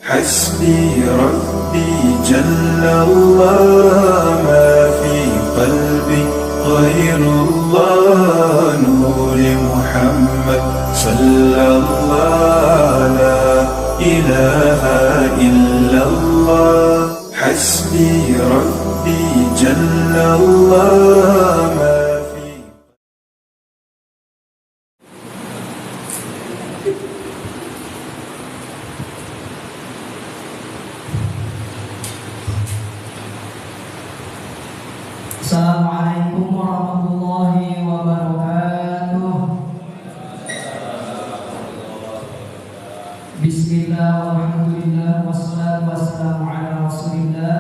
حسبي ربي جل الله ما في قلبي غير الله نور محمد صلى الله لا إله إلا الله حسبي ربي جل الله ما في. Assalamualaikum warahmatullahi wabarakatuh. Bismillah walhamdulillah wassalatu wassalamu ala rasulillah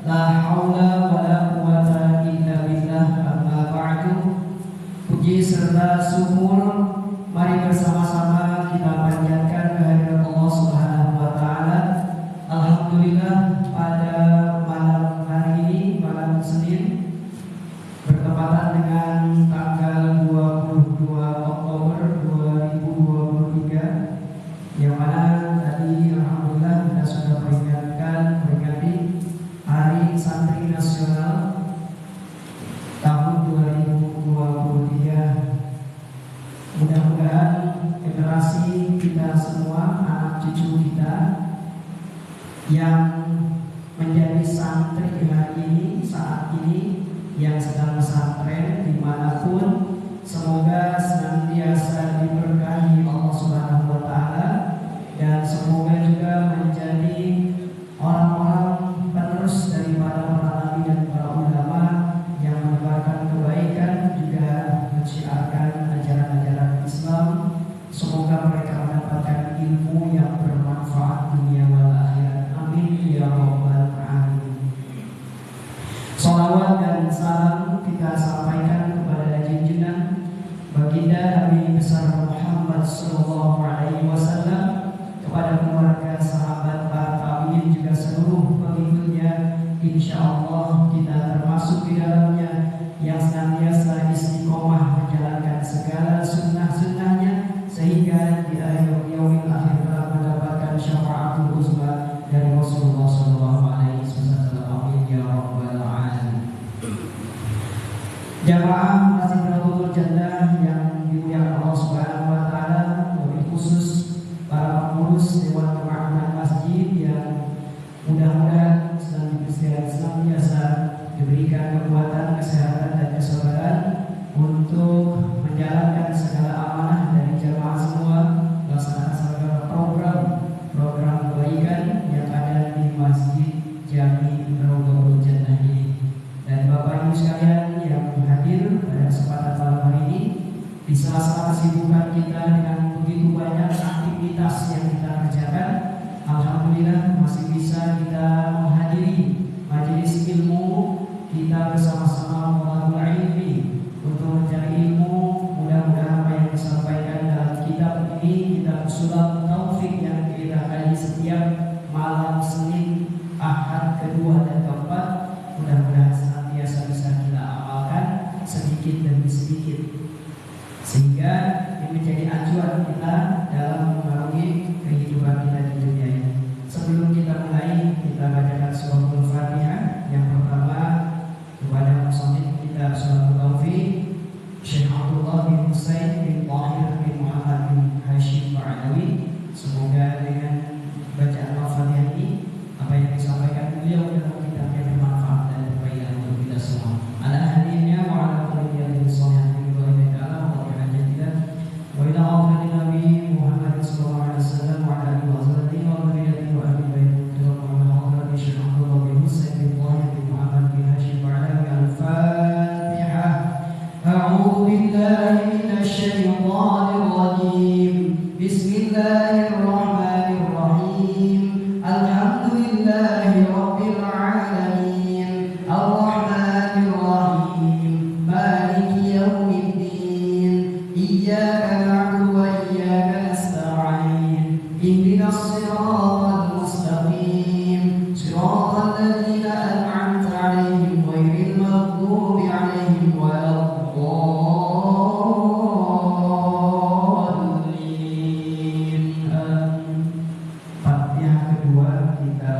la hawla wa la quwata illa billah amma ba'du. Puji serta syukur mari bersama-sama kita panjatkan kehadirat Allah Subhanahu wa taala. Alhamdulillah pada malam hari ini, malam Senin, bertepatan dengan tanggal 22 Oktober 2023, yang mana tadi alhamdulillah kita sudah peringati Hari Santri Nasional tahun 2023. Mudah-mudahan generasi kita semua, anak cucu kita yang menjadi santri hari ini, saat ini, yang sedang pesantren dimanapun, semoga senantiasa diberkahi Allah Subhanahu wa taala, dan semoga juga menjadi orang-orang penerus daripada para nabi dan para ulama yang menebarkan kebaikan, juga mensiarkan ajaran-ajaran Islam. Semoga mereka mendapatkan ilmu yang bermanfaat dunia wal akhirat. Amin ya rabbal alamin. Salawat dan salam kita sampaikan kepada junjungan baginda Nabi besar Muhammad sallallahu alaihi wasallam, kepada keluarga, sahabat, para tabi'in, juga seluruh pengikutnya. Insyaallah kita termasuk di dalamnya yang senantiasa istiqomah menjalankan segala sunnah-sunnahnya, sehingga di akhir yaumil akhir mendapatkan syafaatul uzma dari Rasulullah sallallahu alaihi wasallam. Amin ya rabbal alamin. Jamaah Masjid Raudhatul Jannah yang dimuliakan Allah Subhanahu wa taala, wabil khusus para pengurus Dewan Kemakmuran Masjid yang mudah-mudahan senantiasa diberikan kekuatan, kesehatan dan kesabaran untuk menjalankan segala amanah dari jamaah semua, melaksanakan segala program kebaikan yang ada di Masjid Jami Raudhatul Jannah ini. Dan Bapak Ibu sekalian yang hadir pada kesempatan malam hari ini, di sela-sela kesibukan kita dengan begitu banyak aktivitas yang kita kerjakan, alhamdulillah masih bisa kita menghadiri majelis ilmu kita bersama-sama mengambil ilmi untuk mencari ilmu. Mudah-mudahan apa yang disampaikan dalam kitab ini, kitab Ushul Taufik, yang kita kaji setiap malam Senin, Ahad, kedua dan keempat, mudah-mudahan senantiasa bisa kita amalkan sedikit demi sedikit, sehingga ini menjadi acuan kita dalam mengarungi kehidupan kita di dunia ini. Sebelum kita mulai, kita bacakan suratul Fatihah. Yang pertama kepada musannif kita suratul Taufik, Syekh Abdullah bin Husain bin Tahir bin Muhammad bin Hashim Ba'alawi. Semoga dengan bacaan Al-Fatihah ini, apa yang disampaikan beliau dalam kitabnya bermanfaat dan berfaedah untuk kita semua. Ala ahlinya wa ala kulli yadin shalihatin wa ta'ala wa bihajatillah wa ila awfani nabi kedua kita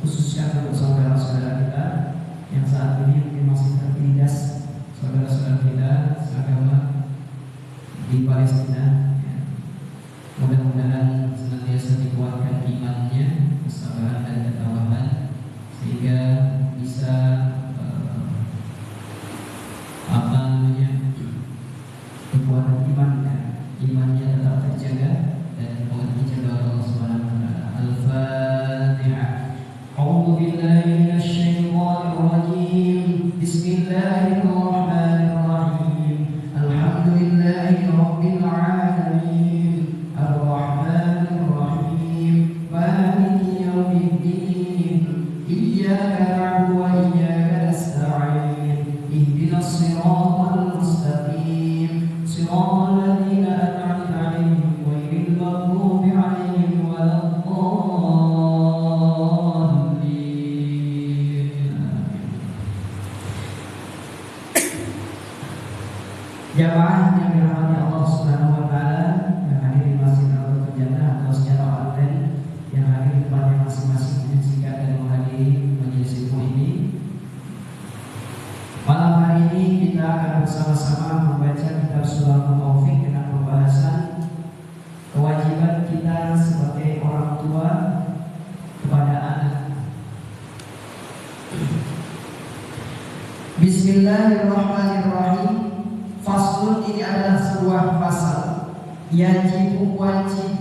khususkan untuk saudara-saudara kita yang saat ini mungkin masih tertindas, saudara-saudara kita seagama di Palestina. Mudah-mudahan senantiasa dikuatkan imannya, kesabaran dan ketawahan, sehingga bisa kekuatan imannya tetap terjaga dan dijaga oleh Allah Subhanahu wa taala. Al-Fatihah. A'udzu billahi minasyaitonir rajim. Bismillahirrahmanirrahim. Alhamdulillahi rabbil alamin. Ar-Rahmanir Rahim. Maliki yaumiddin. Iyyaka na'budu wa iyyaka nasta'in. Ihdinas siratal mustaqim. Siratal ladzina an'amta 'alaihim ghairil maghdubi 'alaihim waladdallin. Jamaah yang dirahmati Allah Subhanahu wa taala yang hadir di Masjid Al-Falah Jannah atau secara online yang hadir di tempatnya masing-masing menyaksikan dan menghadiri majelis ilmu ini. Malam hari ini kita akan bersama-sama membaca kitab Surah Al-Taufik dengan pembahasan kewajiban kita sebagai orang tua kepada anak. Bismillahirrahmanirrahim. Faslun, ini adalah sebuah pasal yajibu wajib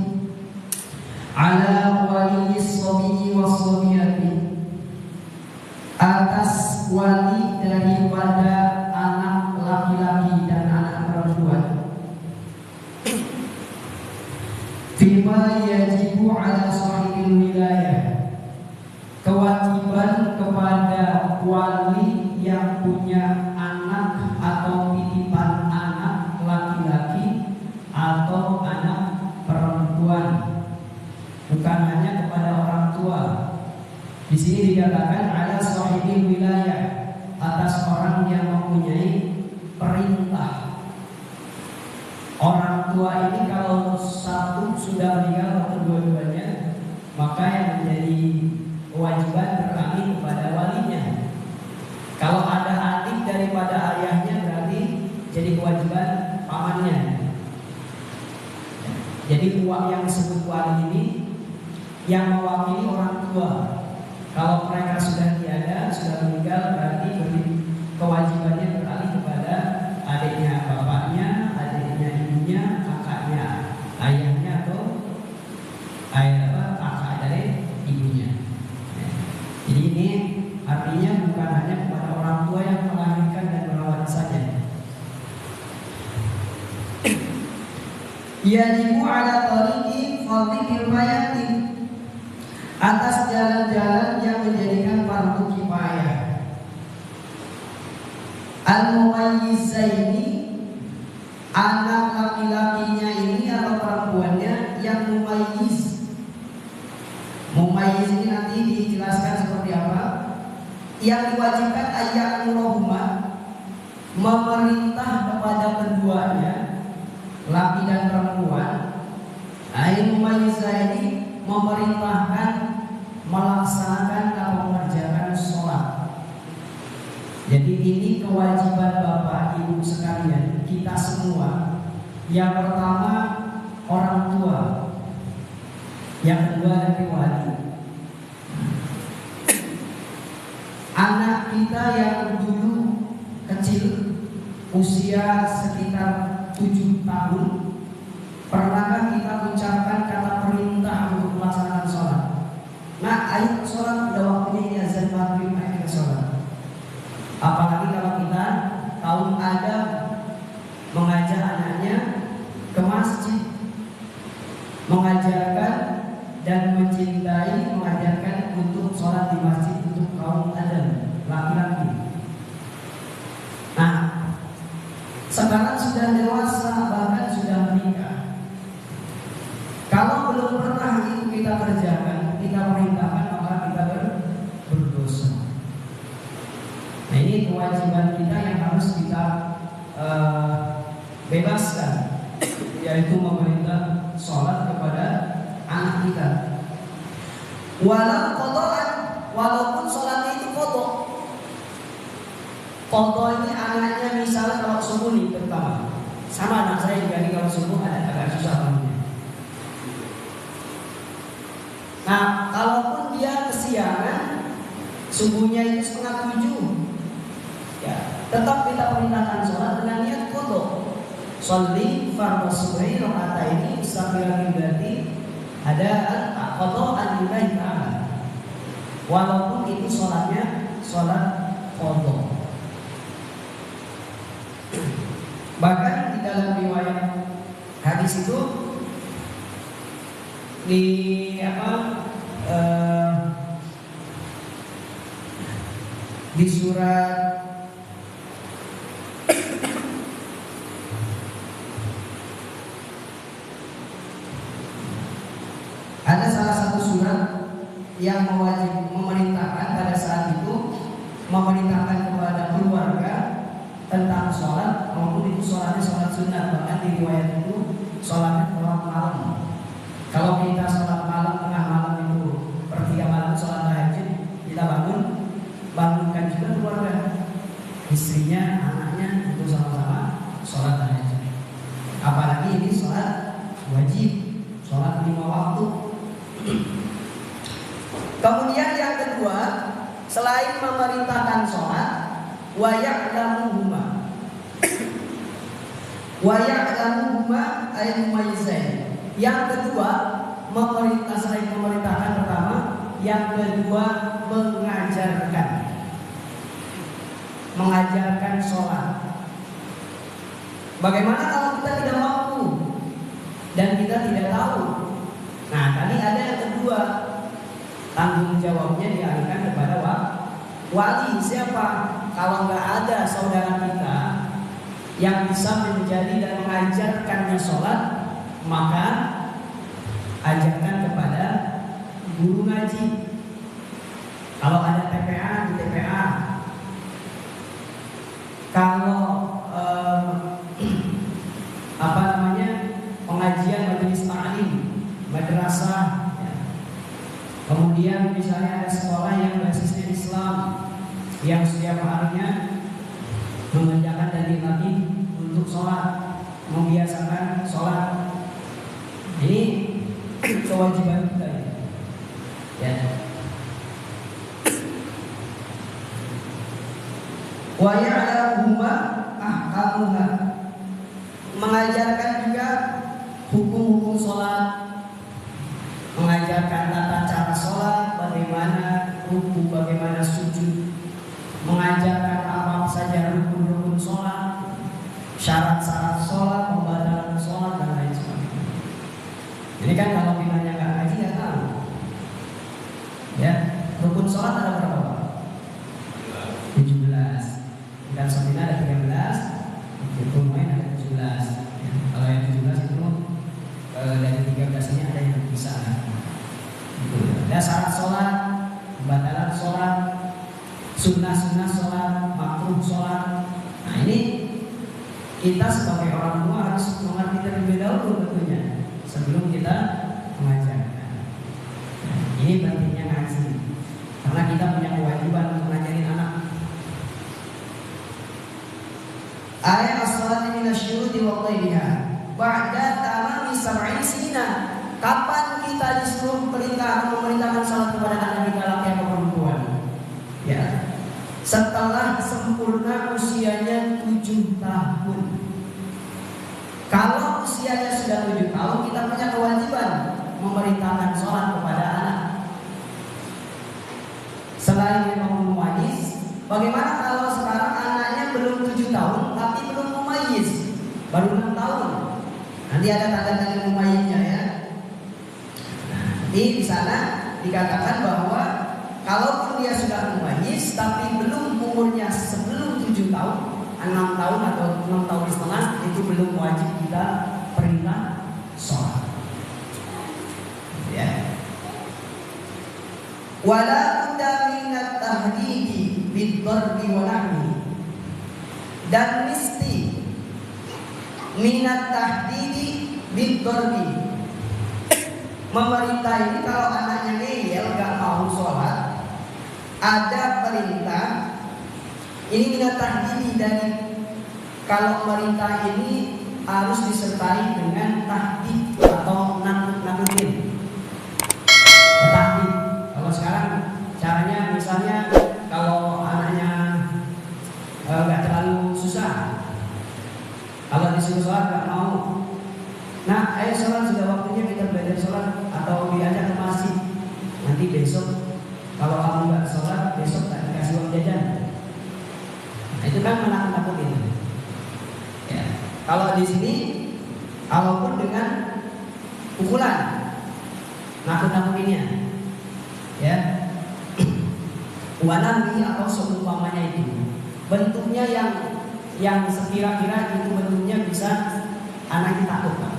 ala waliyis sobiyi wassobiyati, atas wali daripada anak laki-laki dan anak perempuan, fima yajibu ala sahibil wilayah, kewajiban kepada wali yang punya anak atau titipan anak laki-laki atau anak perempuan, bukan hanya kepada orang tua. Di sini dikatakan ada sahibil wilayah, atas orang yang mempunyai perintah. Orang tua ini kalau satu sudah meninggal atau dua-duanya, maka yang menjadi kewajiban beralih kepada walinya. Kalau ada adik daripada ayahnya, berarti jadi kewajiban pamannya. Jadi uang yang disebut wali ini yang mewakili orang tua. Kalau mereka sudah tiada, sudah meninggal, berarti kewajibannya beralih kepada adiknya bapaknya, adiknya ibunya, kakaknya ayahnya, atau kakak dari ibunya. Jadi ini artinya bukan hanya kepada orang tua yang melahirkan dan merawat saja. Yajibu ala tariqi fardhi kifayati, atas jalan-jalan yang menjadikan fardu kifayah. Al-mumayyizaini, anak laki-lakinya ini atau perempuannya yang mumayyiz. Mumayyiz ini nanti dijelaskan seperti apa. Yang diwajibkan ayat murohumah, memerintah kepada keduanya, laki dan perempuan. Ain mumayyizah ini memerintahkan melaksanakan atau mengerjakan sholat. Jadi ini kewajiban bapak ibu sekalian, kita semua. Yang pertama orang tua, yang kedua dari wali. Anak kita yang dulu kecil, usia sekitar 7 tahun, pernahkah kita mengucapkan kata perintah untuk melaksanakan sholat? Nah, ayo sholat, udah waktunya ini azan maghrib, ayo kita sholat. Apalagi kalau kita tahun ada mengajak anaknya ke masjid, mengajarkan dan mencintai, mengajarkan untuk sholat di masjid untuk kaum adam, laki-laki. Nah, sekarang sudah dewasa, bahkan sudah menikah. Kalau belum pernah itu kita kerjakan, kita perintahkan, maka kita berdosa. Nah, ini kewajiban kita yang harus kita bebaskan, yaitu memerintah sholat kepada anak kita. Walau qada'an, walaupun sholatnya itu qada'. Qada ini anaknya misalnya kalau subuh nih terutama. Sama anak saya juga nih kalau subuh agak susah bangunnya. Nah, kalaupun dia kesiangan, subuhnya itu 6:30, ya, tetap kita perintahkan sholat dengan niat qada. Sholli fardhu subhi raka'ataini istaqbilal qiblati ada qada'an lillahi ta'ala. Walaupun itu sholatnya sholat qada. Bahkan di dalam riwayat hadis itu di di surat ada salah satu surat yang memerintahkan pada saat itu, memerintahkan kepada keluarga tentang sholat, maupun itu sholatnya sholat sunat. Bahkan di riwayat itu sholatnya sholat malam. Kalau kita sholat malam, tengah malam itu pertiga malam sholat tahajud, kita bangunkan juga keluarga, istrinya, anaknya itu sama-sama sholat tahajud. Apalagi ini sholat wajib, sholat 5 waktu. Kemudian yang kedua, selain memerintahkan sholat, wa ya'lamuhuma ay mumayyizain. Yang kedua, selain memerintahkan pertama, yang kedua mengajarkan sholat. Bagaimana kalau kita tidak mampu dan kita tidak tahu? Nah, tadi ada yang kedua, tanggung jawabnya dialihkan kepada wali. Siapa? Kalau nggak ada saudara kita yang bisa menjadi dan mengajarkannya sholat, maka ajarkan kepada guru ngaji. Kalau ada TPA, di TPA. Kalau pengajian majelis ta'lim, madrasah, ya. Kemudian misalnya ada sekolah yang basisnya Islam, yang setiap harinya mengerjakan dalil Nabi untuk sholat, membiasakan sholat. Ini kewajiban kita, ya. Wa ya'lamuhuma ahkamuha, mengajarkan juga hukum-hukum sholat, mengajarkan tata cara sholat, bagaimana rukuk, bagaimana sujud, mengajarkan apa saja rukun-rukun sholat, syarat-syarat sholat, pembatalan sholat, dan lain sebagainya. Jadi kan kalau kita nggak ngaji nggak tahu, ya. Rukun sholat ada berapa? 17. Dan Sabina ada 13, rukun main ada 17. Ya, kalau yang 17 itu dari 13 ini ada yang bisa. Ada syarat sholat, pembatalan sholat, sunnah-sunnah sholat, makruh sholat. Nah, ini kita sebagai orang tua harus mengerti terlebih dahulu tentunya sebelum kita mengajarkan. Nah, ini pentingnya ngaji, karena kita punya kewajiban untuk ngajarin anak. Ayat as-salati minasyuruti wa qaidiha ba'da tamami sab'in sinina. Kapan kita disuruh memerintahkan salat kepada anak kita laki atau perempuan? Ya, setelah sempurna usianya 7 tahun. Kalau usianya sudah 7 tahun, kita punya kewajiban memerintahkan sholat kepada anak. Selain memang mumayyiz, bagaimana kalau sekarang anaknya belum 7 tahun tapi belum mumayyiz, baru 6 tahun? Nanti ada tanda-tanda mumayyiznya, ya. Di sana dikatakan bahwa kalaupun dia sudah mumayyiz tapi belum umurnya sebelum 7 tahun, 6 tahun atau 6 tahun setengah, itu belum wajib kita perintah sholat, ya. Wala budda minat tahdidi bid-darbi wa nahwi, dan mesti minat tahdidi bid-darbi. Memerintah ini kalau anaknya ngeyel, gak ada perintah ini minat tahdidi, dari kalau perintah ini harus disertai dengan tahdid atau nakut-nakutin. Tahdid, kalau sekarang caranya misalnya kalau anaknya nggak terlalu susah, kalau disuruh sholat nggak mau, nah ayo sholat, sudah waktunya kita belajar sholat, atau diajak ke masjid, nanti besok kalau kamu nggak sholat besok tak dikasih uang jajan. Nah, itu kan menakut-nakutin. Ya. Kalau di sini, walaupun dengan pukulan, nakut-nakutinnya, ya, wanabi atau seumpamanya itu, bentuknya yang sekira-kira itu bentuknya bisa anak kita takut.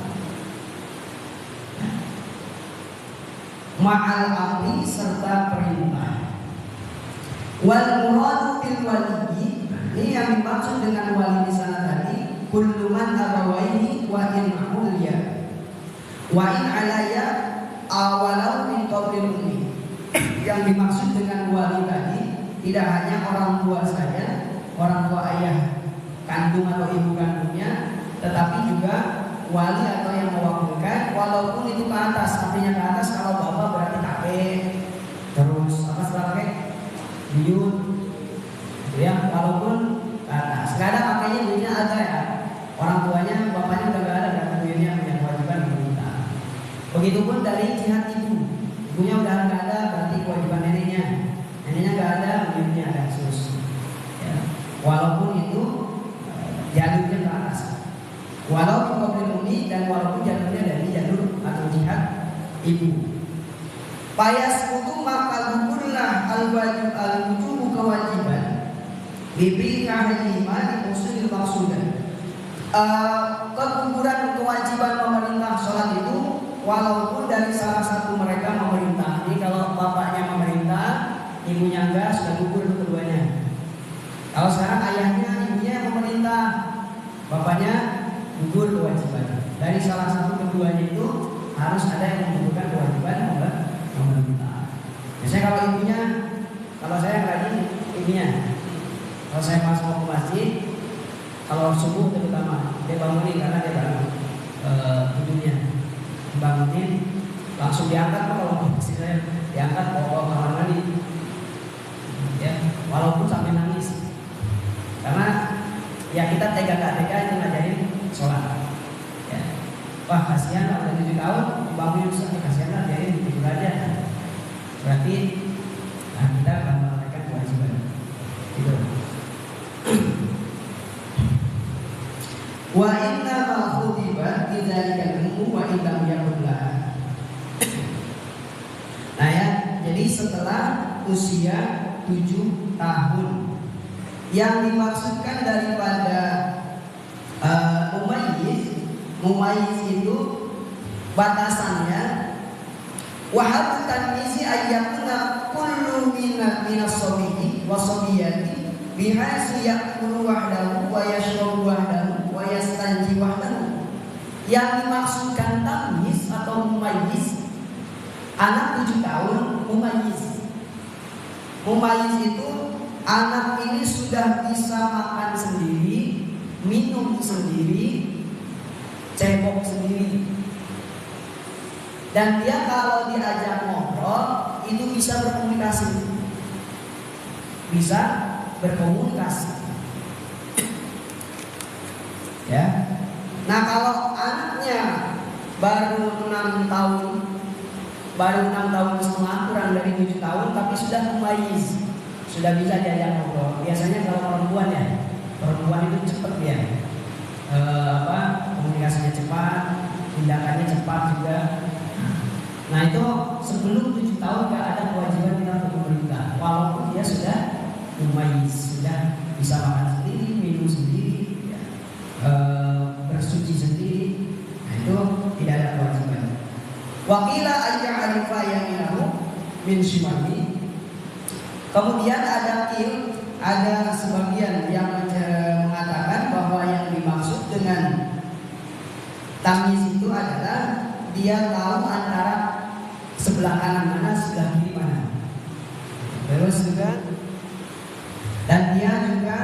Ma'al amri serta perintah. Wal muradu bil waliyyi, ini yang dimaksud dengan wali di sana tadi, kullu man abawaihi wa in ulya wa in alaya awalau min qabli ummi. Yang dimaksud dengan wali tadi tidak hanya orang tua saja, orang tua ayah kandung atau ibu kandungnya, tetapi juga wali atau yang mewakilkan, walaupun itu ke atas. Artinya ke atas, kalau bapak berarti kakek, terus apa setelah kakek buyut, ya, walaupun ke atas. Nggak ada kakeknya, buyutnya ada ya, orang tuanya bapaknya udah nggak ada, dan buyutnya punya kewajiban meminta. Begitupun dari jihad ibu, ibunya udah nggak ada, berarti kewajiban neneknya nggak ada, buyutnya ada, terus ya, walaupun itu jalurnya ke atas. Walau ini dan walaupun jalurnya dari jalur atau jihad ibu. Payas itu maka gugurlah al-wajib al-wujubu kewajiban bibri kahima di usul maksudan. Keguguran kewajiban pemerintah sholat itu walaupun dari salah satu mereka memerintah. Jadi kalau bapaknya memerintah, ibunya enggak, sudah gugur keduanya. Kalau sekarang ayahnya, ibunya memerintah, bapaknya gugur kewajiban. Dari salah satu keduanya itu harus ada yang menentukan kewajiban pemerintah. Biasanya kalau ibunya, kalau saya rajin ibunya. Kalau saya masuk ke masjid, kalau subuh terutama dia bangunin karena dia baru tidurnya, bangunin langsung diangkat. Kalau masih saya diangkat bawa kamar mandi, ya, walaupun sampai nangis, karena ya kita tega-tega itu ngajarin sholat. Ya. Wah kasihan lah, udah 7 tahun bangun Ustaz, kasihan lah, biarin tidur aja. Berarti nah, kita akan menunaikan kewajiban itu. Wa inna ma khutiba bidzalika al-ummu wa illam yakun laha. Nah ya, jadi setelah usia 7 tahun yang dimaksudkan daripada mumayyiz itu batasannya wahab tanmizi ayyakuna kullu minas-sabiyi was-sabiyati bihaisu ya'kulu wahdahu wa yashrabu wahdahu wa yastanji wahdahu. Yang dimaksudkan tamyiz atau mumayyiz, anak 7 tahun mumayyiz. Mumayyiz itu anak ini sudah bisa makan sendiri, minum sendiri, cebok sendiri, dan dia kalau diajak ngobrol itu bisa berkomunikasi, ya. Nah kalau anaknya baru 6 tahun setengah, kurang dari 7 tahun, tapi sudah mumayyiz, sudah bisa diajak ngobrol. Biasanya kalau perempuan itu cepat ya, komunikasinya cepat, tindakannya cepat juga. Nah itu sebelum 7 tahun gak ada kewajiban kita untuk pemerintah, walaupun dia sudah mumayyiz, sudah bisa makan sendiri, minum sendiri, ya, bersuci sendiri. Nah itu tidak ada kewajiban. Wakila ayya alifa yaminahu min shimali. Kemudian ada sebagian yang mengatakan bahwa yang dimaksud dengan tamyiz itu adalah dia tahu antara sebelah kanan mana, sebelah kiri mana. Baru Terus juga dan dia juga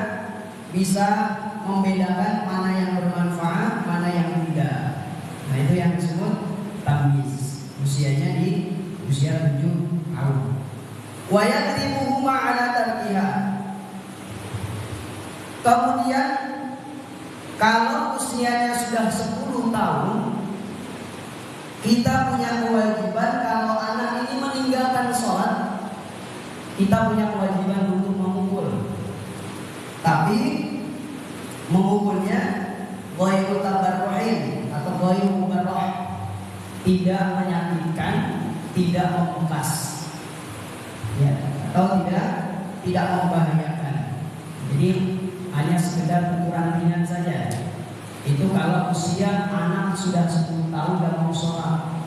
bisa membedakan mana yang bermanfaat, mana yang tidak. Nah itu yang disebut tamyiz. Usianya di usia 7 tahun. Wa yaktibuhuma ala tarkiha. Kemudian kalau usianya sudah 10 tahun, kita punya kewajiban kalau anak ini meninggalkan sholat, kita punya kewajiban untuk memukul. Tapi memukulnya ghairu tabarruhin atau ghairu mubarrah, tidak menyakitkan, tidak membekas, ya, atau tidak membahayakan. Jadi hanya sekedar ukuran ringan saja. Itu kalau usia anak sudah 10 tahun dan mau sholat,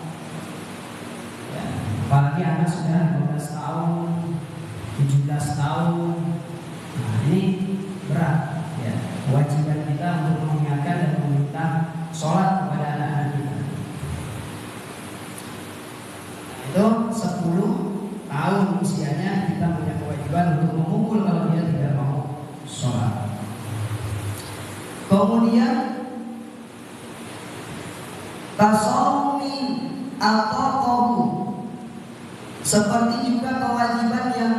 ya, apalagi anak sudah 12 tahun, 17 tahun. Nah ini berat, ya, kewajiban kita untuk mengingatkan dan meminta sholat kepada anak-anak kita. Itu 10 tahun usianya kita punya kewajiban untuk memukul kalau dia tidak mau sholat. Kemudian tasawumi atau qabu, seperti juga kewajiban yang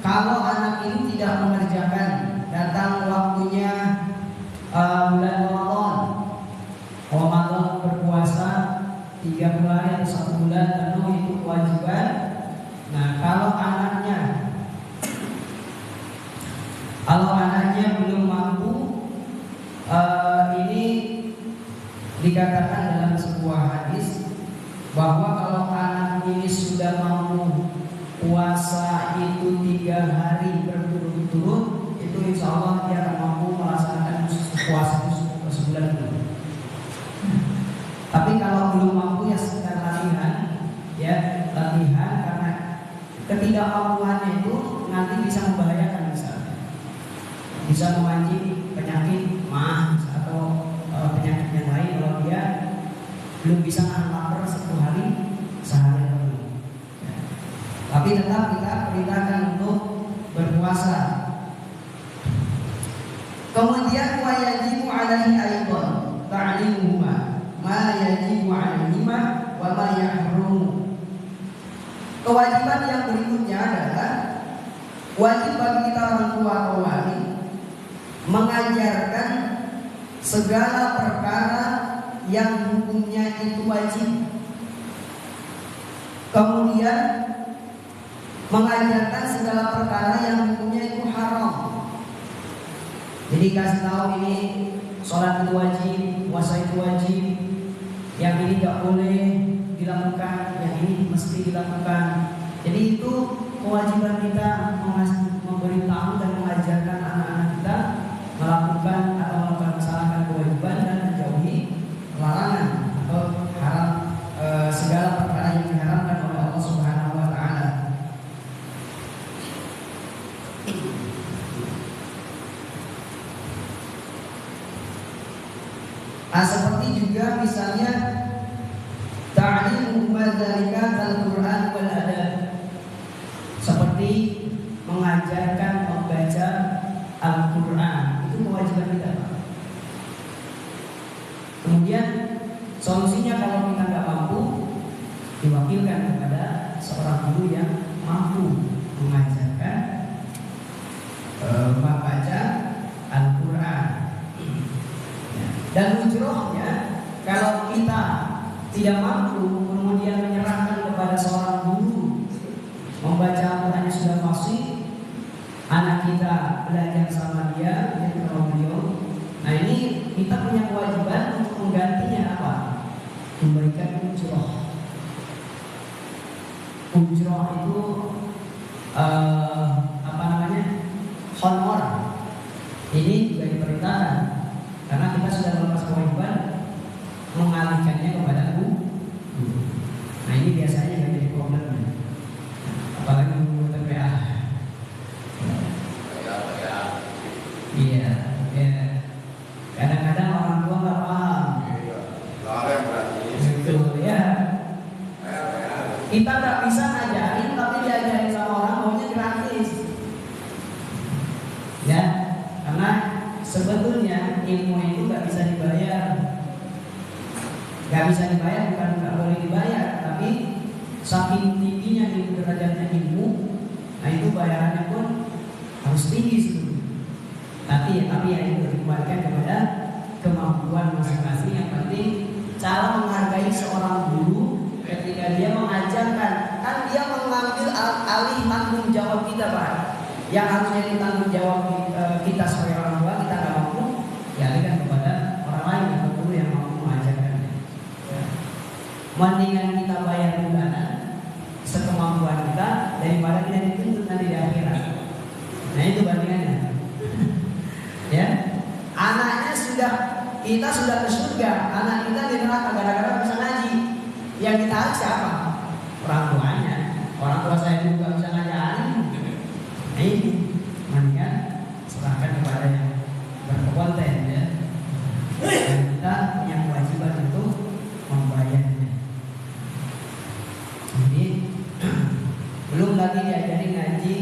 kalau anak ini tidak mengerjakan, datang waktunya bulan Ramadan berpuasa 30 hari atau 1 bulan penuh, itu kewajiban. Nah kalau anaknya belum mampu, ini dikatakan dalam sebuah hadis bahwa kalau anak ini sudah mampu puasa itu 3 hari berturut-turut, itu insya Allah dia akan mampu melaksanakan puasa itu sebulan itu. Tapi kalau belum mampu ya sekedar latihan, ya latihan, karena ketidakmampuannya itu nanti bisa membahayakan, misalnya bisa memancing penyakit mah atau penyakit yang lain kalau dia belum bisa nahan lapar 1 hari sehari penuh. Ya. Tapi tetap kita perintahkan untuk berpuasa. Kemudian wa yajibu alaihi aidan ta'limuhuma ma yajibu alaihima wa ma yahrum. Kewajiban yang berikutnya adalah wajib bagi kita orang tua atau wali mengajarkan segala perkara yang hukumnya itu wajib. Kemudian mengajarkan segala perkara yang hukumnya itu haram. Jadi kasih tahu ini sholat itu wajib, puasa itu wajib, yang ini tidak boleh dilakukan, yang ini mesti dilakukan. Jadi itu kewajiban kita memberitahu dan mengajarkan anak-anak kita melakukan atau melaksanakan kewajiban dan menjauhi larangan atau haram, segala perkara yang diharamkan oleh Allah Subhanahu wa taala. Nah, seperti juga misalnya ta'limu madzalika al-Qur'an wal adab, seperti mengajarkan membaca Al-Qur'an, itu kewajiban kita. Kemudian solusinya kalau kita nggak mampu, diwakilkan kepada seorang guru yang mampu mengajarkan membaca Al-Qur'an. Dan ujrohnya, kalau kita tidak mampu kemudian menyerahkan kepada seorang guru membaca Al-Qur'an yang sudah fasih, anak kita belajar sama dia, dia kenal beliau. Nah ini kita punya kewajiban untuk menggantinya apa? Memberikan ujroh. Ujroh itu honor. Ini juga diperintahkan karena kita sudah melepas kewajiban mengalihkannya kepada guru. Nah ini biasanya yang jadi problemnya, apalagi guru TPA. Iya, ya. Kadang-kadang orang tua nggak paham. Betul ya. Kita nggak bisa ngajarin, tapi diajarin sama orang maunya gratis. bisa dibayar bukan nggak boleh dibayar, tapi saking tingginya derajatnya ilmu, nah itu bayarannya pun harus tinggi sebetulnya. Tapi ya itu dikembalikan kepada kemampuan masing-masing. Yang penting cara menghargai seorang guru ketika dia mengajarkan, kan dia mengambil alih tanggung jawab kita, Pak. Yang harusnya jadi tanggung jawab kita sebagai orang tua, kita nggak mampu, ya alihkan kepada orang lain atau guru yang mampu mengajarkan. Mendingan kita bayar bulanan sekemampuan kita daripada kita dituntut nanti di akhirat. Nah itu bandingannya. Ya, anaknya kita sudah ke surga, anak kita di neraka gara-gara bisa ngaji. Yang kita harus siapa? Orang tuanya. Orang tua saya juga bisa ngajarin. Nah ini, mendingan serahkan kepada yang berkompeten ya. Dan kita punya kewajiban untuk membayarnya. Jadi belum lagi diajari ngaji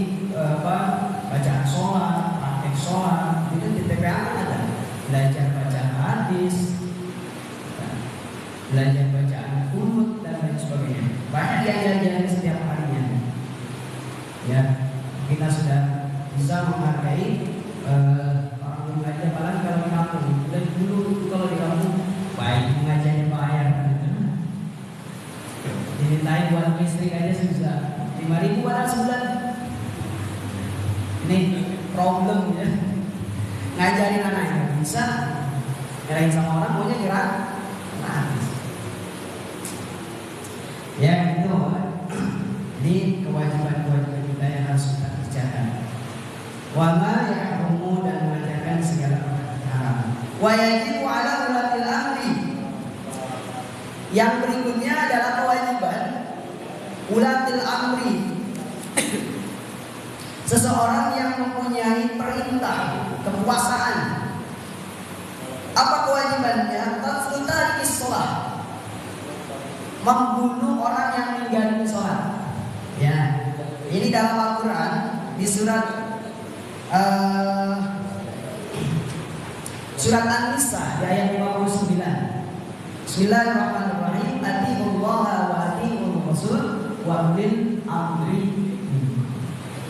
bacaan sholat, praktek sholat, itu di TPA ada. Belajar baca hadis, belajar bacaan kunut dan lain sebagainya. Banyak yang diajari setiap harinya. Ya, kita sudah bisa menghargai orang mengajar. Apalagi kalau di kampung, dan dulu kalau di kampung baik mengajarnya bayar. Dimintain buat listrik aja susah. 5.000 padahal sebulan. Ini problem ya. Ngajarin anak yang bisa, nyerahin sama orang maunya gratis. Ya itu. Ini kewajiban-kewajiban kita yang harus kita kerjakan. Wa ma yahrumu, dan mengajarkan segala haram. Wa yajibu ala ulatil amri. Yang berikutnya adalah kewajiban ulatil amri. Seseorang yang mempunyai perintah kekuasaan. Apa kewajibannya? Tafsir sholat, membunuh orang yang meninggalkan sholat. Ya, ini dalam Al-Quran di surat An-Nisa di ayat 59. Bismillahirrahmanirrahim. Atiullaha wa atiur rasul wa ulil amri.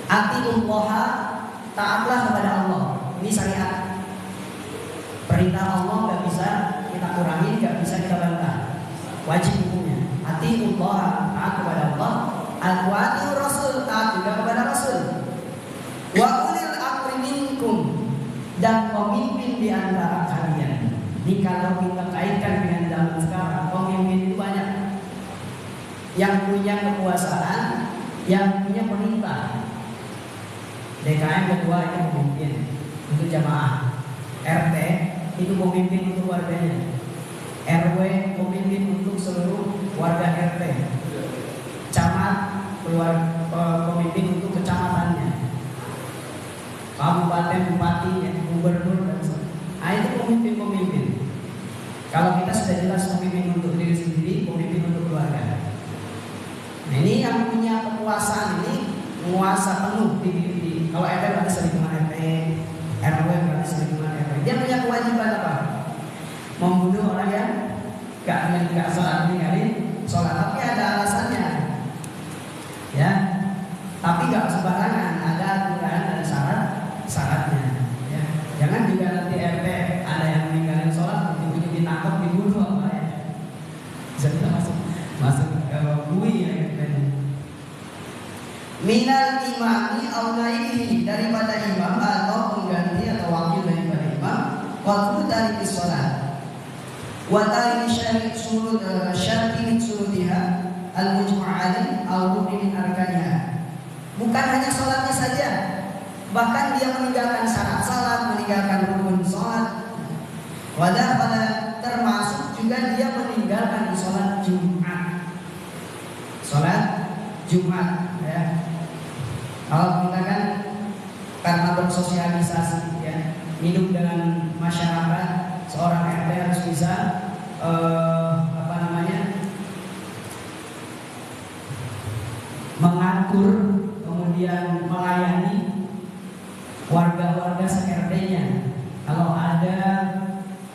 Atiullaha, taatlah kepada Allah. Ini syariat. Perintah Allah nggak bisa kita kurangi, nggak bisa kita bantah. Wajib hukumnya. Atiullaha, taat kepada Allah. Wa atiur rasul, taat juga kepada Rasul. Wa ulil amri minkum, dan pemimpin di antara kalian. Ini kalau kita kaitkan dengan zaman sekarang, pemimpin itu banyak. Yang punya kekuasaan, yang punya perintah. DKM ketua itu pemimpin untuk jamaah, RT itu pemimpin untuk warganya, RW pemimpin untuk seluruh warga RT, camat pemimpin untuk kecamatannya, kabupaten bupati, gubernur dan sebagainya. Itu pemimpin. Kalau kita sudah jelas pemimpin untuk diri sendiri, pemimpin untuk keluarga. Nah ini yang punya kekuasaan ini menguasa penuh di kalau RT berarti selingkuhan RT, RW berarti selingkuhan RW. Dia punya kewajiban apa? Membunuh orang yang gak sholat, ninggalin sholat. Tapi ada alasannya, ya. Tapi gak sembarangan, ada aturan, ada syaratnya. Ya. Jangan juga nanti RT ada yang ninggalin sholat, ujung-ujung ditangkap, dibunuh apa ya? Bisa kita masuk ke bui ya. Minal imami au naibihi, daripada imam atau pengganti atau wakil daripada imam. Waktu dari sholat. Wa tariki syarti min surutiha al-mujma'ali au rukni min arkaniha. Bukan hanya sholatnya saja, bahkan dia meninggalkan syarat sholat, meninggalkan rukun sholat. Wadah pada termasuk juga dia meninggalkan sholat Jumat. Sholat Jumat ya. Kalau kita kan karena bersosialisasi ya, hidup dengan masyarakat, seorang RT harus bisa mengatur, kemudian melayani warga-warga se-RT-nya. Kalau ada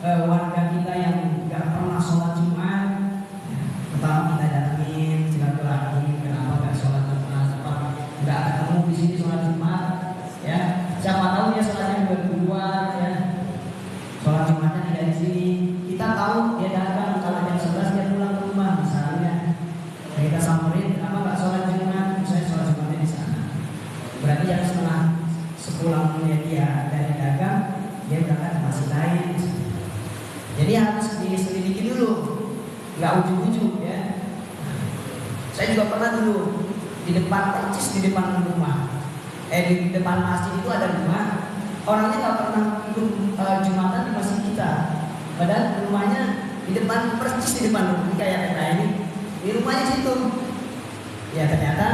warga kita yang nggak pernah sholat Jumat, depan, persis di depan rumah. Di depan masjid itu ada rumah. Orangnya nggak pernah ikut Jumatan di masjid kita. Padahal rumahnya di depan, persis di depan rumah. Kayak ini, di rumahnya situ. Ya ternyata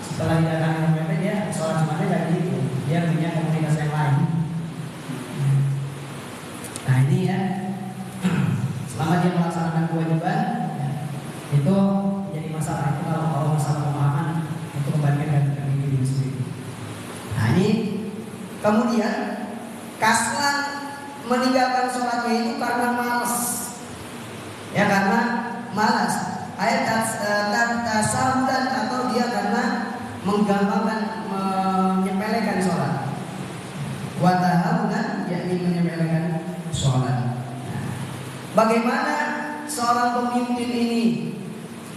setelah didatangi oleh mereka, dia sholat Jumatnya dari itu. Dia punya komunitas yang lain. Nah ini ya, selama dia melaksanakan kewajiban, ya, itu jadi masalah. Itu kalau masalah pemahaman, itu kembalikan ke diri sendiri. Nah ini kemudian kaslan meninggalkan sholatnya itu karena malas. Ya karena malas. Ayat tasahudan atau dia karena menggampangkan, menyepelekan sholat. Watahabudan yakni menyepelekan sholat. Bagaimana seorang pemimpin ini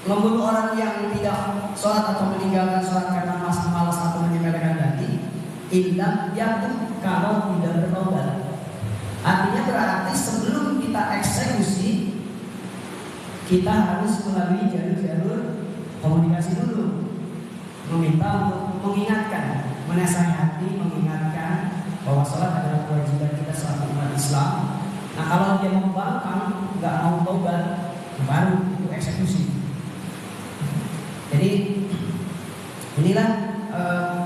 membunuh orang yang tidak sholat atau meninggalkan sholat karena malas atau menyepelekan tadi? Ilam yakun, kalau tidak bertobat. Artinya berarti sebelum kita eksekusi, kita harus melalui jalur-jalur komunikasi dulu, meminta untuk mengingatkan, menasihati, mengingatkan bahwa sholat adalah kewajiban kita sebagai umat Islam. Nah kalau dia membangkang, nggak mau tobat, baru itu eksekusi. Jadi inilah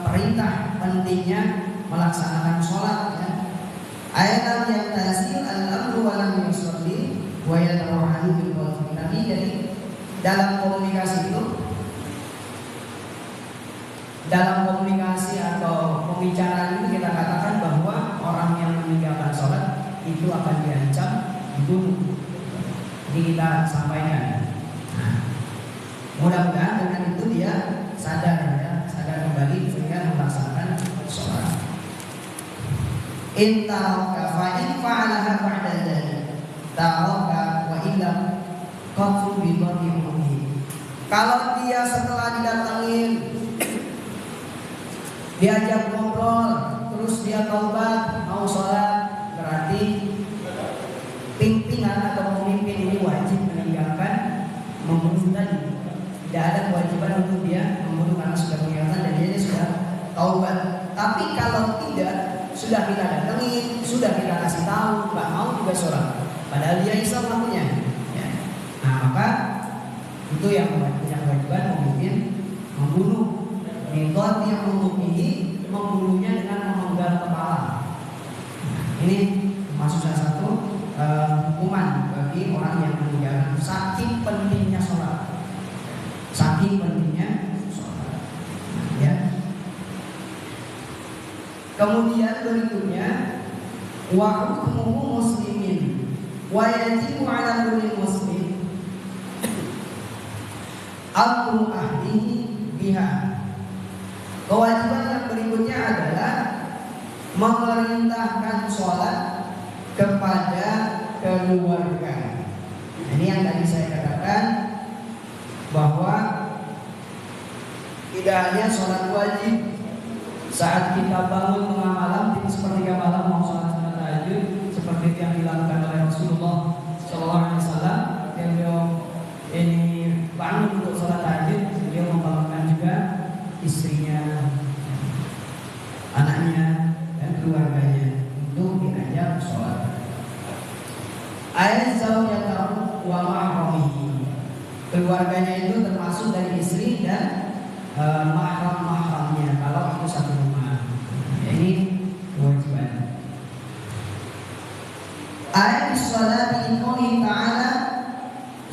perintah pentingnya melaksanakan sholat. Ya. Ayat yang tazil al-amru wa lam yusalli wa yad'u'an bil qalbi. Tapi dari dalam komunikasi itu, dalam komunikasi atau pembicaraan itu kita katakan bahwa orang yang meninggalkan sholat itu akan diancam dibunuh. Jadi kita sampaikan. Nah, mudah-mudahan dengan itu dia sadar, ya, sadar kembali sehingga melaksanakan sholat. In taraka fa in fa'alaha ba'da dzalik taraka wa illam qatlu bi dharbi. Kalau dia setelah didatengin, diajak ngobrol, terus dia taubat mau sholat, berarti pimpinan atau pemimpin ini wajib meninggalkan membunuh tadi. Tidak ada kewajiban untuk dia membunuh karena sudah meninggalkan dan dia sudah taubat. Tapi kalau tidak, sudah kita datengin, sudah kita kasih tahu, nggak mau juga sholat, padahal dia Islam namanya. Ya. Nah maka itu yang punya kewajiban pemimpin membunuh. Metode yang untuk ini membunuhnya dengan memenggal kepala. Nah, ini termasuk salah satu hukuman bagi orang yang meninggalkan. Saking pentingnya sholat, saking pentingnya sholat. Nah, ya. Kemudian berikutnya wa hukmuhu muslimin wa yajibu 'ala kulli muslim amru ahlihi biha. Kewajiban yang berikutnya adalah memerintahkan sholat kepada keluarga. Ini yang tadi saya katakan bahwa tidak hanya sholat wajib saat kita bangun tengah malam, sepertiga malam mau sholat sunat tahajud, seperti yang dilakukan oleh Rasulullah SAW. Yang beliau ini bangun untuk sholat tahajud, beliau membangunkan juga istrinya, anaknya, dan keluarganya untuk diajak sholat. Ayat zaujatahu wa mahramihi. Keluarganya itu termasuk dari istri dan mahram-mahramnya kalau itu satu rumah. Ini kewajiban. Ayat sholat di qouli ta'ala,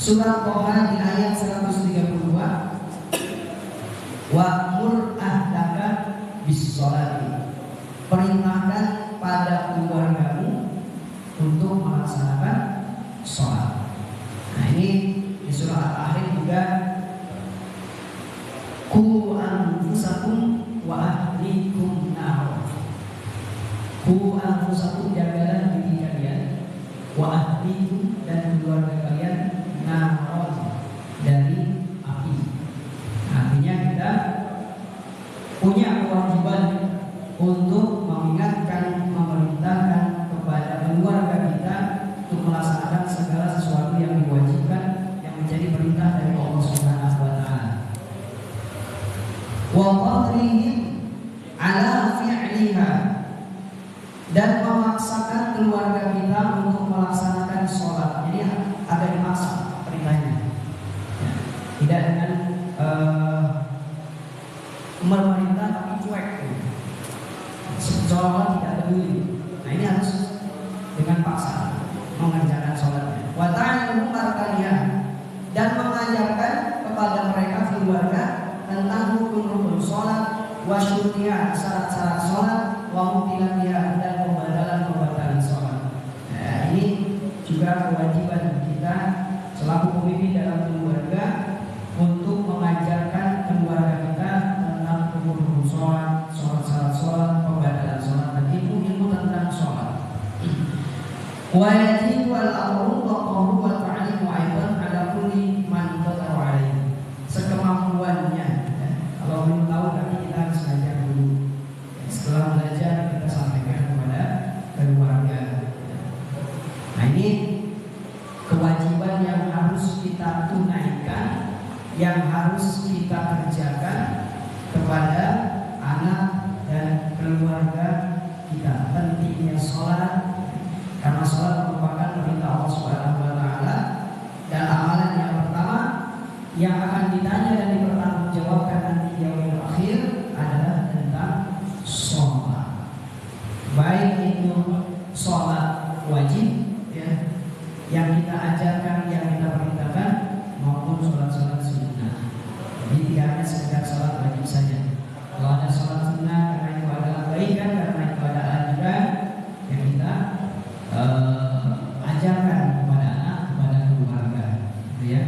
surat Toha di ayat 132. Wa'mur ahlaka bis-sholati. Perintahkan pada keluargamu untuk melaksanakan sholat. Nah ini di surah Al-Ahzab juga, qu anfusakum wa ahlikum nar. Qu anfusakum, jagalah diri kalian, wa ahlikum, dan keluarga kalian, nar, dari api. Artinya kita punya kewajiban untuk mengingatkan, memerintahkan kepada keluarga kita untuk melaksanakan segala sesuatu yang diwajibkan, yang menjadi perintah dari Allah Subhanahu wa Ta'ala. qadrihim ala fi'liha, dan memaksakan keluarga kita untuk melaksanakan sholat. Jadi agak dimaksa perintahnya, tidak dengan memerintah tapi cuek, seolah tidak peduli. Nah ini harus dengan paksa mengerjakan sholatnya. Wa ta'allumu arkaniyah, dan mengajarkan kepada mereka keluarga tentang rukun-rukun sholat, wa syurutiyah, syarat-syarat sholat, wa mubtilatiha, dan pembatalan sholat. Nah, ini juga kewajiban kita selaku pemimpin dalam keluarga untuk mengajarkan keluarga kita tentang rukun-rukun sholat, syarat-syarat sholat, pembatalan sholat, dan ilmu tentang sholat. Wa yajibu al-amru wa qawlu wa ta'limu aidan ala kulli man qadara alaihi, sekemampuannya. Kalau belum tahu nanti kita harus belajar dulu. Setelah belajar kita sampaikan kepada keluarga. Nah ini kewajiban yang harus kita tunaikan, yang harus kita kerjakan kepada anak dan keluarga kita. Pentingnya sholat, karena sholat merupakan perintah Allah Subhanahu wa Ta'ala, dan amalan yang pertama yang akan ditanya dan dipertanggungjawabkan nanti di yaumil akhir adalah tentang sholat. Baik itu sholat wajib ya, yang kita ajarkan, yang kita perintahkan, maupun sholat-sholat sunnah. Jadi tidak hanya sekedar sholat wajib saja. Kalau ada sholat sunnah karena itu adalah kebaikan, karena itu ada anjuran, yang kita ajarkan kepada anak, kepada keluarga, gitu ya.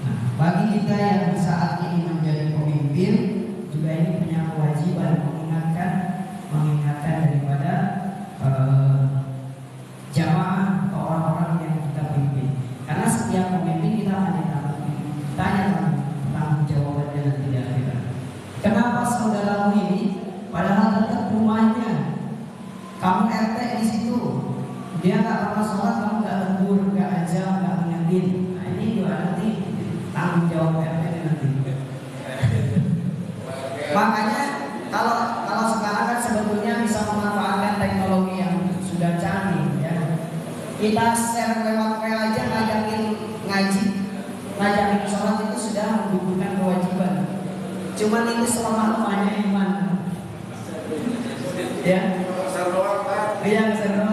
Nah, bagi kita yang saat ini menjadi pemimpin juga ini punya kewajiban mengingatkan daripada jamaah atau orang-orang yang kita pimpin. Karena setiap pemimpin kita akan ditanya tentang jawabannya nanti di akhirat. Kenapa saudaramu ini padahal dekat rumahnya, kamu RT di situ, dia nggak pernah sholat, kamu nggak tegur, nggak ajar, nggak mengingetin. Nah ini juga nanti tanggung jawab RT nanti. Makanya kalau sekarang kan sebetulnya bisa memanfaatkan teknologi yang sudah canggih ya. Kita share lewat WA aja, ngajakin ngaji, ngajakin sholat itu sudah menggugurkan kewajiban. Cuman itu selemah-lemahnya iman. Ya. Iya, seru.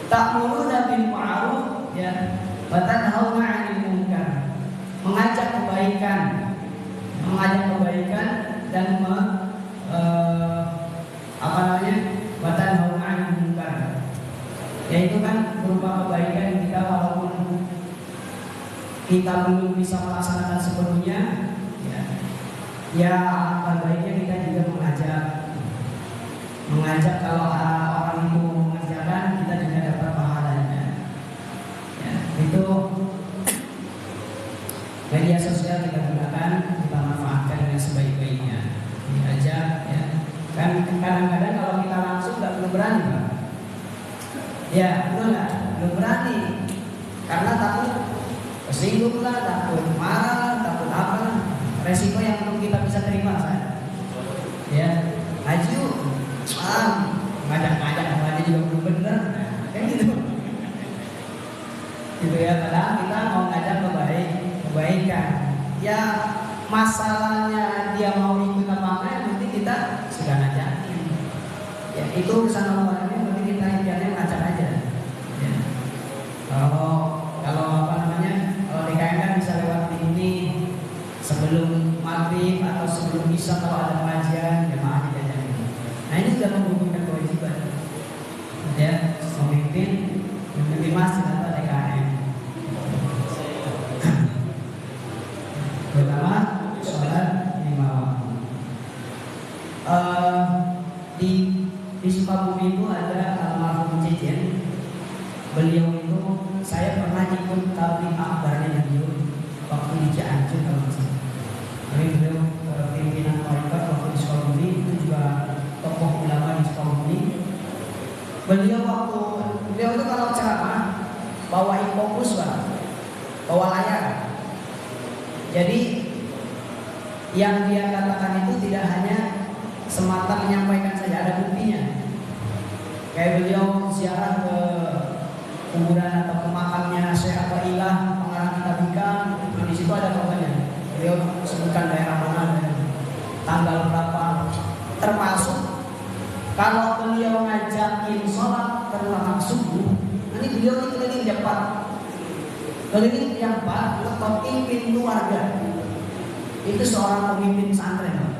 Ta'muruna bil ma'ruf ya, wa tanhauna 'anil munkar. Mengajak kebaikan dan wa tanhauna 'anil munkar. Yaitu kan berupa kebaikan kita walaupun kita belum bisa melaksanakan sepenuhnya ya baiknya kita juga mengajak kalau orang itu mengerjakan, kita juga dapat pahalanya ya. Itu media sosial kita gunakan, kita manfaatkan dengan sebaik-baiknya, diajak ya. Kan kadang-kadang kalau kita langsung belum berani Pak. Ya betul nggak? Belum berani karena takut tersinggung lah, takut marah, takut apa, resiko yang belum kita bisa terima saya. Ya, maju, ngajak juga belum benar, kan gitu. Gitu ya, padahal kita mau ngajak kebaikan. Ya masalahnya dia mau ikut apa enggak, yang penting kita sudah ngajakin. Ya itu urusan orangnya, yang penting kita intinya ngajak aja. Ya. Kalau DKM kan bisa lewat ini sebelum maghrib atau sebelum isya kalau ada pengajian jemaah diajarin. Nah ini sudah menggugurkan kewajiban ya, memimpin masjid atau DKM. Pertama sholat 5 waktu. Di Sukabumi itu ada almarhum Cijen. Beliau itu saya pernah ikut tabligh akbarnya beliau waktu di Cianjur kalau nggak salah. Beliau pimpinan Tarekat waktu di Sukabumi, itu juga tokoh ulama di Sukabumi. Beliau itu kalau ceramah bawain fokus Pak, bawa layar. Jadi yang dia katakan itu tidak hanya semata menyampaikan saja, ada buktinya. Kayak beliau ziarah ke kuburan atau ke makamnya Syekh Ilah pengarang kitab Hikam, di situ ada fotonya. Beliau sebutkan daerah mana dan tanggal berapa. Termasuk kalau beliau ngajakin sholat terutama subuh, nanti beliau ini keliling jam 4. Keliling jam 4 letokin pintu warga. Itu seorang pemimpin pesantren.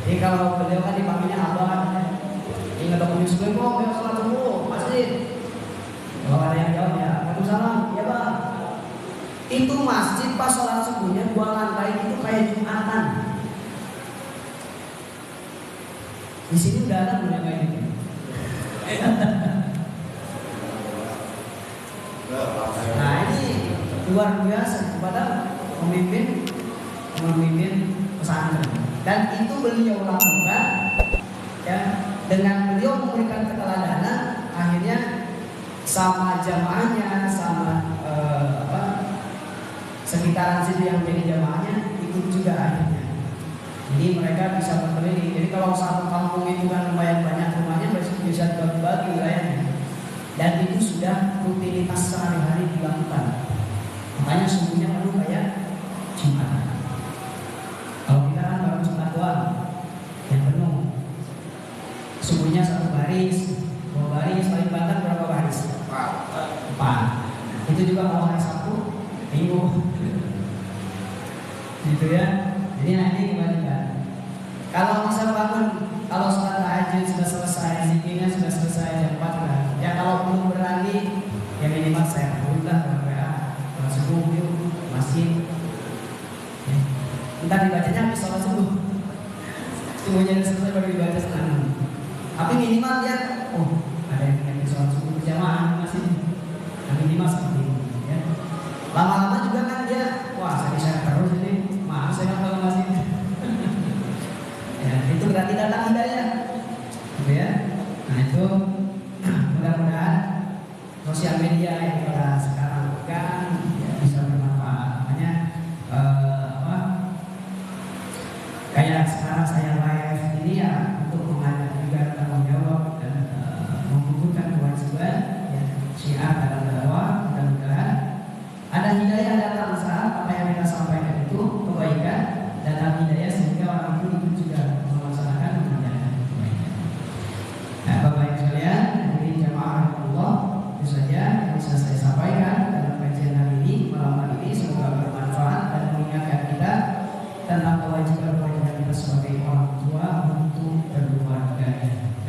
Jadi kalau beliau kan dipanggilnya abah, ingat dokumen sebelum beliau sholat subuh, masjid. Kalau ada yang jawab ya, waalaikumsalam, ya bang. Itu masjid pas sholat subuhnya 2 lantai itu kayak Jumatan. Di sini udah ada belum kayak gitu? Nah ini luar biasa kepada pemimpin pesantren. Dan itu beliau lakukan ya, dengan beliau memberikan keteladanan, akhirnya sama jamaahnya, sama sekitaran situ yang menjadi jamaahnya ikut juga akhirnya. Jadi mereka bisa berkeliling. Jadi kalau satu kampung itu kan lumayan banyak rumahnya, bisa dibagi wilayahnya. Dan itu sudah rutinitas sehari-hari dilakukan. Makanya subuhnya penuh kayak Jumat. Kalau kita kan baru Jumat doang yang penuh. Subuhnya 1 baris, 2 baris, paling banter berapa baris? 4. Itu juga kalau hari Sabtu, Minggu. Gitu ya. Jadi nanti kembalikan. Kalau bisa bangun, kalau sholat tahajud sudah selesai, zikirnya sudah selesai jam 4 kan. Ya kalau belum berani, ya minimal saya udah kalau subuh yuk masih. Ya. Entar dibacanya habis sholat subuh. Subuhnya selesai baru dibaca senang. Tapi minimal dia, oh ada yang ingin sholat subuh berjamaah masih. Nah, minimal seperti ini. Ya. Lama-lama juga kan dia, wah saya terus ini. Maaf saya nggak tahu masih. Ya, itu berarti datang hidayah, gitu ya. Nah itu mudah-mudahan sosial media yang kita sekarang lakukan ya, bisa bermanfaat. Makanya kayak sekarang saya live ini ya untuk mengajak juga tanggung jawab dan mengumpulkan kewajiban ya, syiar dalam dakwah. Mudah-mudahan ada hidayah datang saat apa yang kita sampaikan itu kebaikan, datang hidayah sehingga orang itu juga melaksanakan kebaikan. Nah, Bapak Ibu sekalian, hadirin jamaah Allah, itu saja yang bisa saya sampaikan dalam kajian hari ini, malam hari ini. Semoga bermanfaat dan mengingatkan kita tentang kewajiban-kewajiban kita sebagai orang tua untuk berkeluarga.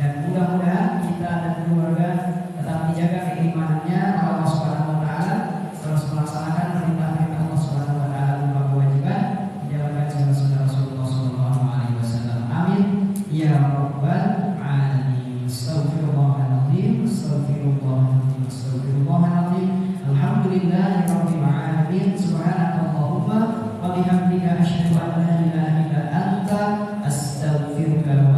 Dan mudah-mudahan kita dan keluarga tetap dijaga keimanannya. Allah Subhanahu wa taala terus melaksanakan perintah-perintah Allah Subhanahu wa taala berupa kewajiban menjalankan sunnah Rasulullah sallallahu alaihi wasallam. Amin ya rabbal alamin. Astaghfirullahaladzim, astaghfirullahaladzim, astaghfirullahaladzim. Alhamdulillahirabbil alamin. Subhanakallahumma wa bihamdika asyhadu an la ilaha illa anta astaghfiruka